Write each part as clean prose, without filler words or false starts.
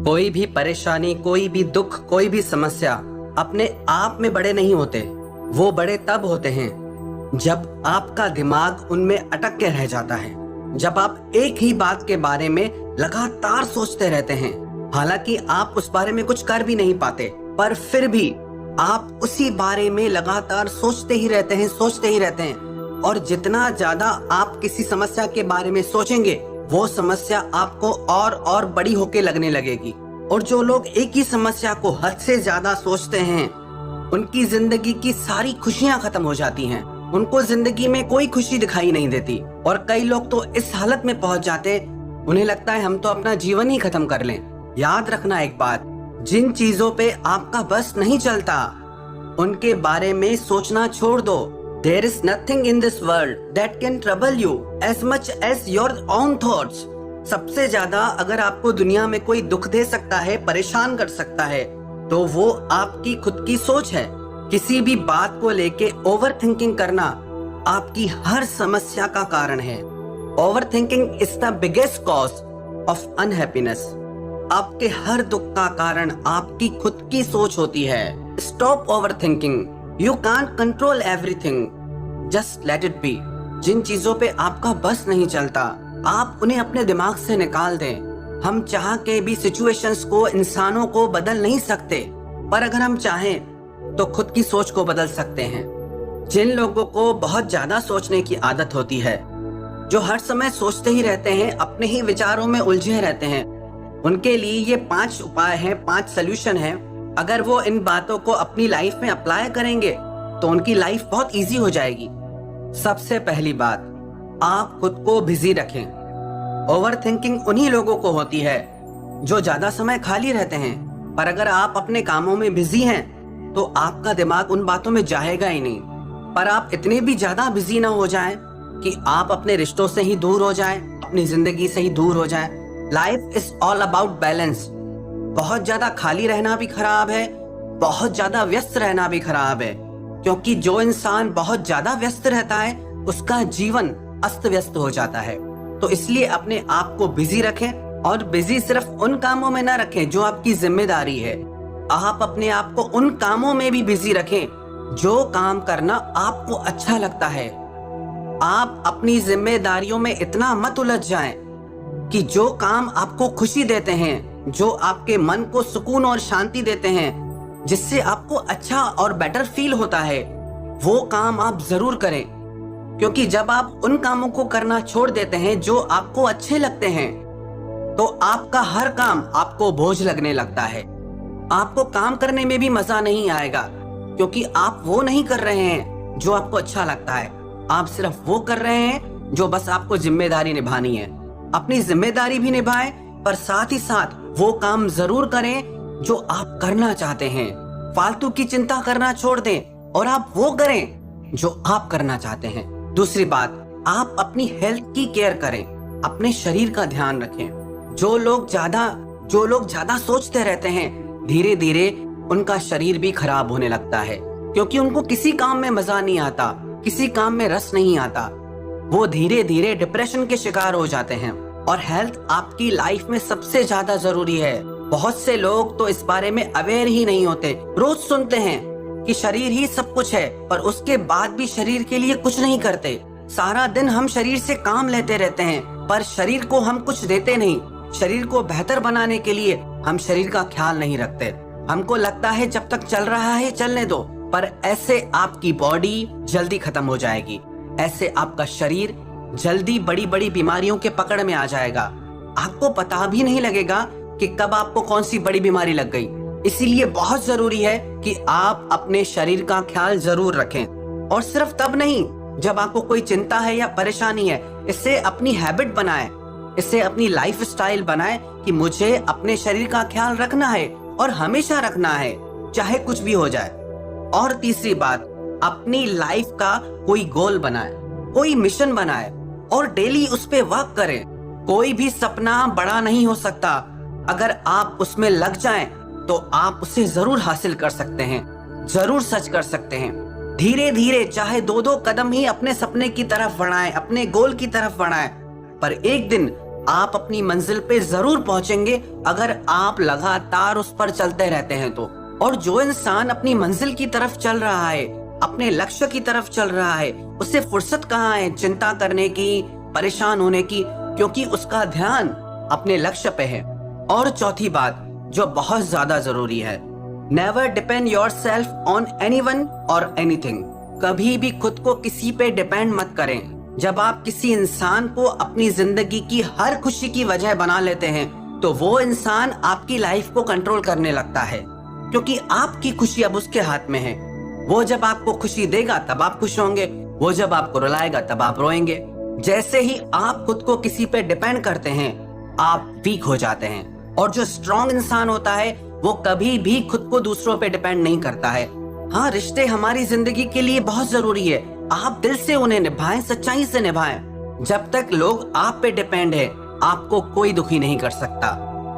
कोई भी परेशानी, कोई भी दुख, कोई भी समस्या अपने आप में बड़े नहीं होते। वो बड़े तब होते हैं जब आपका दिमाग उनमें अटक के रह जाता है, जब आप एक ही बात के बारे में लगातार सोचते रहते हैं। हालांकि आप उस बारे में कुछ कर भी नहीं पाते, पर फिर भी आप उसी बारे में लगातार सोचते ही रहते हैं। और जितना ज्यादा आप किसी समस्या के बारे में सोचेंगे, वो समस्या आपको और बड़ी होके लगने लगेगी। और जो लोग एक ही समस्या को हद से ज्यादा सोचते हैं, उनकी जिंदगी की सारी खुशियां खत्म हो जाती हैं। उनको जिंदगी में कोई खुशी दिखाई नहीं देती। और कई लोग तो इस हालत में पहुंच जाते, उन्हें लगता है हम तो अपना जीवन ही खत्म कर लें। याद रखना एक बात, जिन चीजों पे आपका बस नहीं चलता, उनके बारे में सोचना छोड़ दो। There is nothing in this world that can trouble you as much as your own thoughts. सबसे ज्यादा अगर आपको दुनिया में कोई दुख दे सकता है, परेशान कर सकता है, तो वो आपकी खुद की सोच है। किसी भी बात को लेके ओवर थिंकिंग करना आपकी हर समस्या का कारण है। Over thinking is the biggest cause of unhappiness. आपके हर दुख का कारण आपकी खुद की सोच होती है। Stop over thinking. You can't control everything. Just let it be. जिन चीजों पे आपका बस नहीं चलता, आप उन्हें अपने दिमाग से निकाल दें। हम चाह के भी सिचुएशंस को, इंसानों को बदल नहीं सकते, पर अगर हम चाहें तो खुद की सोच को बदल सकते हैं। जिन लोगों को बहुत ज्यादा सोचने की आदत होती है, जो हर समय सोचते ही रहते हैं, अपने ही विचारों में उलझे रहते हैं, उनके लिए ये 5 उपाय हैं, 5 सोल्यूशन हैं। अगर वो इन बातों को अपनी लाइफ में अप्लाई करेंगे तो उनकी लाइफ बहुत इजी हो जाएगी। सबसे पहली बात, आप खुद को बिजी रखें। ओवर थिंकिंग उन्हीं लोगों को होती है जो ज्यादा समय खाली रहते हैं, पर अगर आप अपने कामों में बिजी हैं तो आपका दिमाग उन बातों में जाएगा ही नहीं। पर आप इतने भी ज्यादा बिजी ना हो जाएं कि आप अपने रिश्तों से ही दूर हो जाएं, अपनी जिंदगी से ही दूर हो जाएं। Life is all about balance. बहुत ज्यादा खाली रहना भी खराब है, बहुत ज्यादा व्यस्त रहना भी खराब है, क्योंकि जो इंसान बहुत ज्यादा व्यस्त रहता है, उसका जीवन अस्त व्यस्त हो जाता है। तो इसलिए अपने आप को बिजी रखें, और बिजी सिर्फ उन कामों में ना रखें जो आपकी जिम्मेदारी है। आप अपने आप को उन कामों में भी बिजी रखें जो काम करना आपको अच्छा लगता है। आप अपनी जिम्मेदारियों में इतना मत उलझ जाएं कि जो काम आपको खुशी देते हैं, जो आपके मन को सुकून और शांति देते हैं, जिससे आपको अच्छा और बेटर फील होता है, वो काम आप जरूर करें। क्योंकि जब आप उन कामों को करना छोड़ देते हैं जो आपको अच्छे लगते हैं, तो आपका हर काम आपको बोझ लगने लगता है। आपको काम करने में भी मजा नहीं आएगा, क्योंकि आप वो नहीं कर रहे हैं जो आपको अच्छा लगता है। आप सिर्फ वो कर रहे हैं जो बस आपको जिम्मेदारी निभानी है। अपनी जिम्मेदारी भी निभाएं, पर साथ ही साथ वो काम जरूर करें जो आप करना चाहते हैं। फालतू की चिंता करना छोड़ दें और आप वो करें जो आप करना चाहते हैं। दूसरी बात, आप अपनी हेल्थ की केयर करें, अपने शरीर का ध्यान रखें। जो लोग ज्यादा सोचते रहते हैं, धीरे धीरे उनका शरीर भी खराब होने लगता है, क्योंकि उनको किसी काम में मजा नहीं आता, किसी काम में रस नहीं आता। वो धीरे धीरे डिप्रेशन के शिकार हो जाते हैं। और हेल्थ आपकी लाइफ में सबसे ज्यादा जरूरी है। बहुत से लोग तो इस बारे में अवेयर ही नहीं होते। रोज सुनते हैं कि शरीर ही सब कुछ है, पर उसके बाद भी शरीर के लिए कुछ नहीं करते। सारा दिन हम शरीर से काम लेते रहते हैं, पर शरीर को हम कुछ देते नहीं। शरीर को बेहतर बनाने के लिए हम शरीर का ख्याल नहीं रखते। हमको लगता है जब तक चल रहा है चलने दो, पर ऐसे आपकी बॉडी जल्दी खत्म हो जाएगी। ऐसे आपका शरीर जल्दी बड़ी बड़ी बीमारियों के पकड़ में आ जाएगा। आपको पता भी नहीं लगेगा कि कब आपको कौन सी बड़ी बीमारी लग गई। इसीलिए बहुत जरूरी है कि आप अपने शरीर का ख्याल जरूर रखें, और सिर्फ तब नहीं जब आपको कोई चिंता है या परेशानी है। इससे अपनी हैबिट बनाएं, इससे अपनी लाइफ स्टाइल बनाएं कि मुझे अपने शरीर का ख्याल रखना है और हमेशा रखना है, चाहे कुछ भी हो जाए। और तीसरी बात, अपनी लाइफ का कोई गोल बनाएं, कोई मिशन बनाएं और डेली उस पे वर्क करें। कोई भी सपना बड़ा नहीं हो सकता, अगर आप उसमें लग जाएं तो आप उसे जरूर हासिल कर सकते हैं, जरूर सच कर सकते हैं। धीरे धीरे चाहे 2-2 कदम ही अपने सपने की तरफ बढ़ाएं, अपने गोल की तरफ बढ़ाएं, पर एक दिन आप अपनी मंजिल पे जरूर पहुंचेंगे अगर आप लगातार उस पर चलते रहते हैं तो। और जो इंसान अपनी मंजिल की तरफ चल रहा है, अपने लक्ष्य की तरफ चल रहा है, उसे फुर्सत कहाँ है चिंता करने की, परेशान होने की, क्योंकि उसका ध्यान अपने लक्ष्य पे है। और चौथी बात जो बहुत ज्यादा जरूरी है, never depend yourself on anyone और एनीथिंग। कभी भी खुद को किसी पे डिपेंड मत करें। जब आप किसी इंसान को अपनी जिंदगी की हर खुशी की वजह बना लेते हैं तो वो इंसान आपकी लाइफ को कंट्रोल करने लगता है, क्योंकि आपकी खुशी अब उसके हाथ में है। वो जब आपको खुशी देगा तब आप खुश होंगे, वो जब आपको रुलाएगा तब आप रोएंगे। जैसे ही आप खुद को किसी पे डिपेंड करते हैं आप वीक हो जाते हैं। और जो स्ट्रॉन्ग इंसान होता है वो कभी भी खुद को दूसरों पे डिपेंड नहीं करता है। हाँ, रिश्ते हमारी जिंदगी के लिए बहुत जरूरी है, आप दिल से उन्हें निभाएं, सच्चाई से निभाएं। जब तक लोग आप पे डिपेंड है आपको कोई दुखी नहीं कर सकता।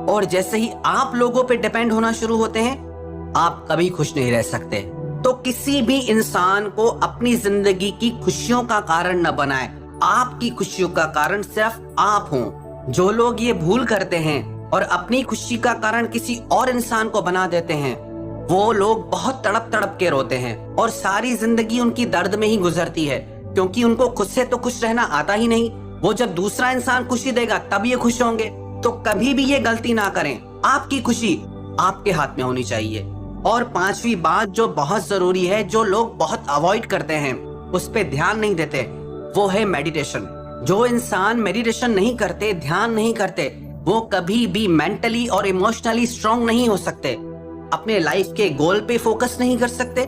और जैसे ही आप लोगों पे डिपेंड होना शुरू होते हैं आप कभी खुश नहीं रह सकते। तो किसी भी इंसान को अपनी जिंदगी की खुशियों का कारण न बनाएं। आपकी खुशियों का कारण सिर्फ आप हो। जो लोग ये भूल करते हैं और अपनी खुशी का कारण किसी और इंसान को बना देते हैं वो लोग बहुत तड़प तड़प के रोते हैं और सारी जिंदगी उनकी दर्द में ही गुजरती है, क्योंकि उनको खुद से तो खुश रहना आता ही नहीं। वो जब दूसरा इंसान खुशी देगा तब ये खुश होंगे। तो कभी भी ये गलती ना करें, आपकी खुशी आपके हाथ में होनी चाहिए। और पांचवी बात जो बहुत जरूरी है, जो लोग बहुत अवॉइड करते हैं, उस पे ध्यान नहीं देते, वो है मेडिटेशन। जो इंसान मेडिटेशन नहीं करते, ध्यान नहीं करते, वो कभी भी मेंटली और इमोशनली स्ट्रांग नहीं हो सकते, अपने लाइफ के गोल पे फोकस नहीं कर सकते,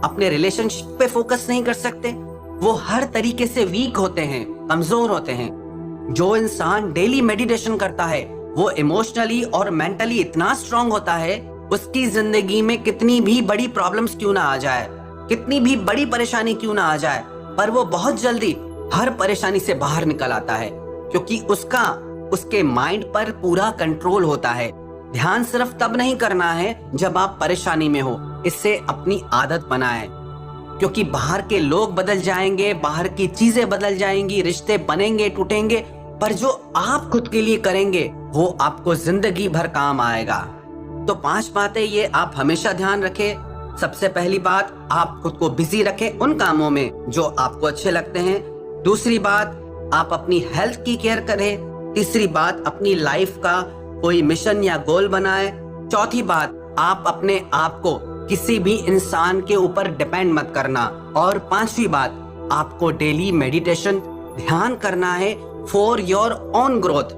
अपने रिलेशनशिप पे फोकस नहीं कर सकते। वो हर तरीके से वीक होते हैं, कमजोर होते हैं। जो इंसान डेली मेडिटेशन करता है वो इमोशनली और मेंटली इतना स्ट्रांग होता है, उसकी जिंदगी में कितनी भी बड़ी प्रॉब्लम्स क्यों ना आ जाए, कितनी भी बड़ी परेशानी क्यों ना आ जाए, पर वो बहुत जल्दी हर परेशानी से बाहर निकल आता है, क्योंकि उसके माइंड पर पूरा कंट्रोल होता है। ध्यान सिर्फ तब नहीं करना है जब आप परेशानी में हो, इससे अपनी आदत बनाएं, क्योंकि बाहर के लोग बदल जाएंगे, बाहर की चीजें बदल जाएंगी, रिश्ते बनेंगे, टूटेंगे, पर जो आप खुद के लिए करेंगे वो आपको जिंदगी भर काम आएगा। तो 5 बातें ये आप हमेशा ध्यान रखें। सबसे पहली बात, आप खुद को बिजी रखें उन कामों में जो आपको अच्छे लगते हैं। दूसरी बात, आप अपनी हेल्थ की केयर करें। तीसरी बात, अपनी लाइफ का कोई मिशन या गोल बनाएं। चौथी बात, आप अपने आप को किसी भी इंसान के ऊपर डिपेंड मत करना। और पांचवी बात, आपको डेली मेडिटेशन ध्यान करना है फॉर योर ओन ग्रोथ।